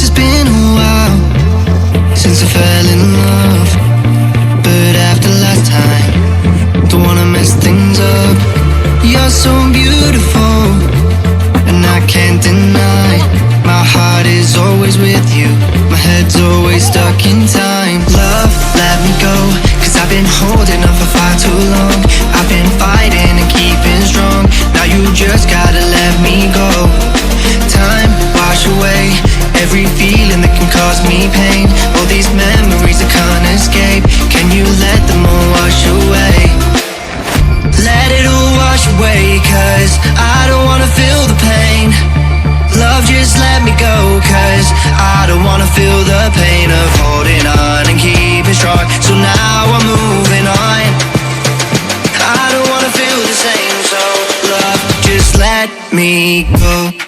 it's been a while since I fell in love, but after last time, don't wanna mess things up. You're so beautiful, and I can't deny, my heart is always with you, my head's always stuck in time. Love, let me go, cause I've been holding on for far too long. I've been fighting and keeping strong, now you just gotta let me go. Time, wash away every feeling that can cause me pain. All these memories I can't escape, can you let them all wash away? Let it all wash away, cause I don't wanna feel the pain. Love, just let me go, cause I don't wanna feel the pain of holding on and keeping strong. So now I'm moving on, I don't wanna feel the same. So love, just let me go.